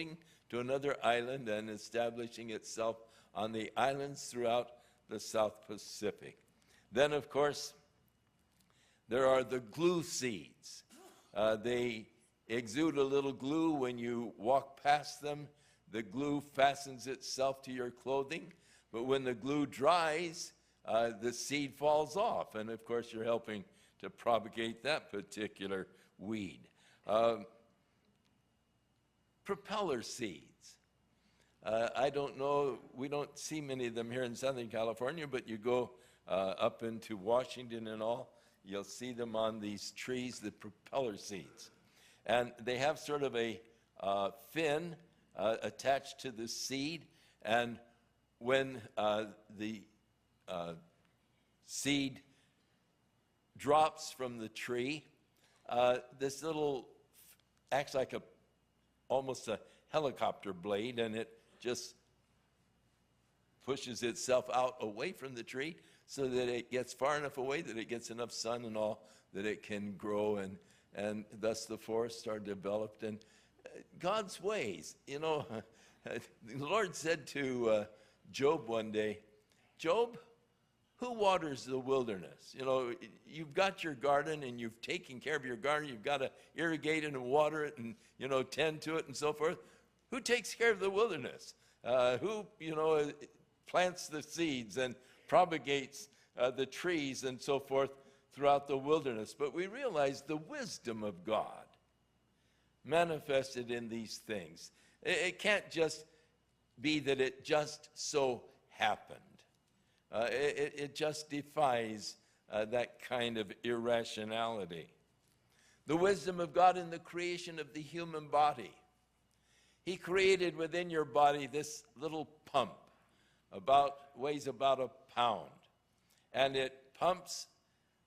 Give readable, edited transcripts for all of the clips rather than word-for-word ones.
floating to another island and establishing itself on the islands throughout the South Pacific. Then, of course, there are the glue seeds. They exude a little glue when you walk past them. The glue fastens itself to your clothing, but when the glue dries, the seed falls off, and of course you're helping to propagate that particular weed. Propeller seeds. I don't know, we don't see many of them here in Southern California, but you go up into Washington and all, you'll see them on these trees, the propeller seeds. And they have sort of a fin attached to the seed, and when the seed drops from the tree, this little acts like almost a helicopter blade, and it just pushes itself out away from the tree so that it gets far enough away that it gets enough sun and all that it can grow, and thus the forests are developed. And God's ways, you know, the Lord said to Job one day, Job, who waters the wilderness? You know, you've got your garden and you've taken care of your garden. You've got to irrigate it and water it and, you know, tend to it and so forth. Who takes care of the wilderness? Who, you know, plants the seeds and propagates the trees and so forth throughout the wilderness? But we realize the wisdom of God manifested in these things. It can't just be that it just so happened. It just defies that kind of irrationality. The wisdom of God in the creation of the human body. He created within your body this little pump, weighs about a pound, and it pumps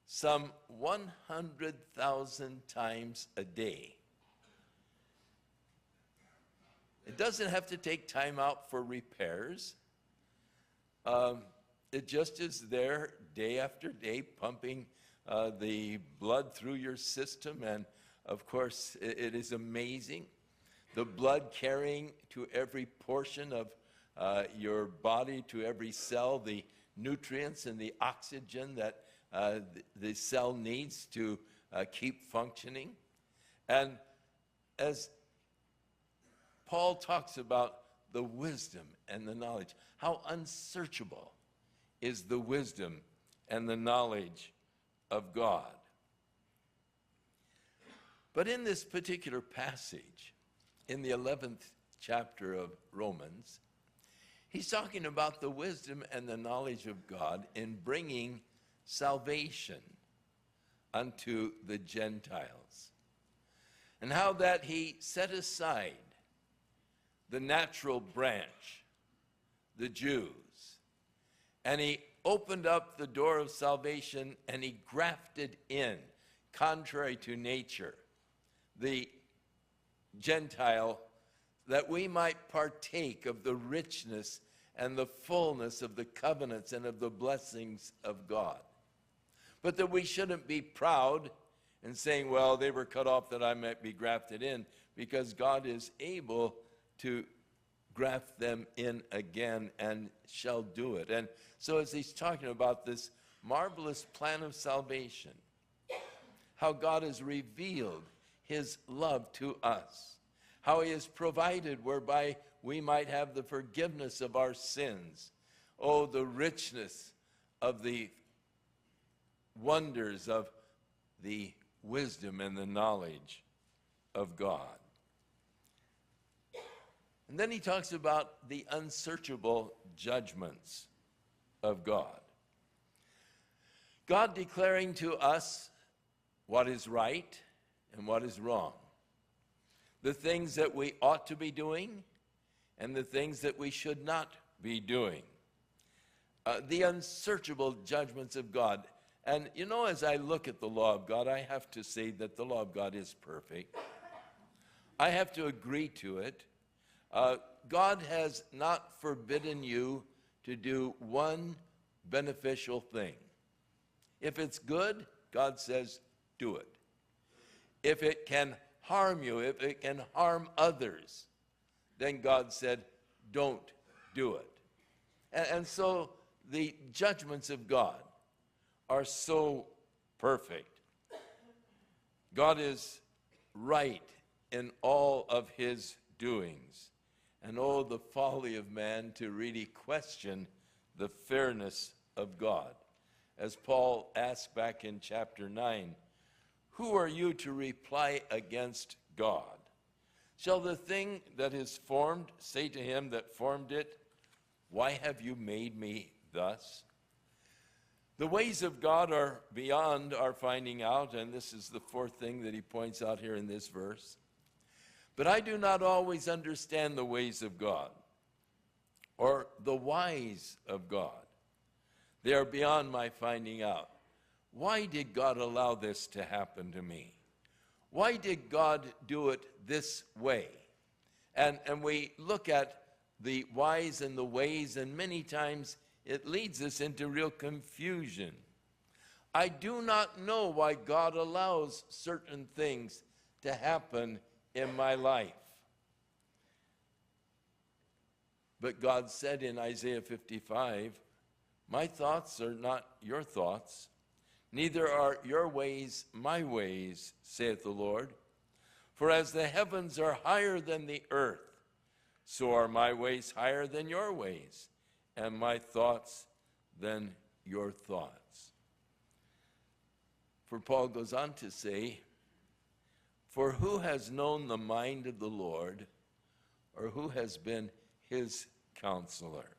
some 100,000 times a day. It doesn't have to take time out for repairs. It just is there day after day, pumping the blood through your system, and of course it is amazing. The blood carrying to every portion of your body, to every cell, the nutrients and the oxygen that the cell needs to keep functioning. And as Paul talks about the wisdom and the knowledge, how unsearchable is the wisdom and the knowledge of God. But in this particular passage, in the 11th chapter of Romans, he's talking about the wisdom and the knowledge of God in bringing salvation unto the Gentiles, and how that he set aside the natural branch, the Jews, and he opened up the door of salvation and he grafted in, contrary to nature, the Gentile, that we might partake of the richness and the fullness of the covenants and of the blessings of God. But that we shouldn't be proud and saying, well, they were cut off that I might be grafted in, because God is able to graft them in again and shall do it. And so as he's talking about this marvelous plan of salvation, how God has revealed his love to us, how he has provided whereby we might have the forgiveness of our sins. Oh, the richness of the wonders of the wisdom and the knowledge of God. And then he talks about the unsearchable judgments of God. God declaring to us what is right and what is wrong, the things that we ought to be doing and the things that we should not be doing, the unsearchable judgments of God. And you know, as I look at the law of God, I have to say that the law of God is perfect. I have to agree to it. God has not forbidden you to do one beneficial thing. If it's good, God says, do it. If it can harm you, if it can harm others, then God said, don't do it. And so the judgments of God are so perfect. God is right in all of his doings. And oh, the folly of man to really question the fairness of God. As Paul asked back in chapter 9, who are you to reply against God? Shall the thing that is formed say to him that formed it, why have you made me thus? The ways of God are beyond our finding out, and this is the fourth thing that he points out here in this verse. But I do not always understand the ways of God, or the whys of God. They are beyond my finding out. Why did God allow this to happen to me? Why did God do it this way? And we look at the whys and the ways, and many times it leads us into real confusion. I do not know why God allows certain things to happen in my life. But God said in Isaiah 55, my thoughts are not your thoughts, neither are your ways my ways, saith the Lord. For as the heavens are higher than the earth, so are my ways higher than your ways, and my thoughts than your thoughts. For Paul goes on to say, for who has known the mind of the Lord, or who has been his counselor?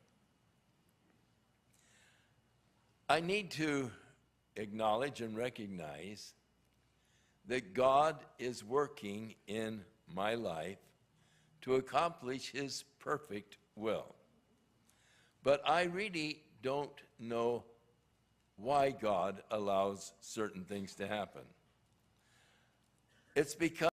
I need to acknowledge and recognize that God is working in my life to accomplish his perfect will. But I really don't know why God allows certain things to happen. It's because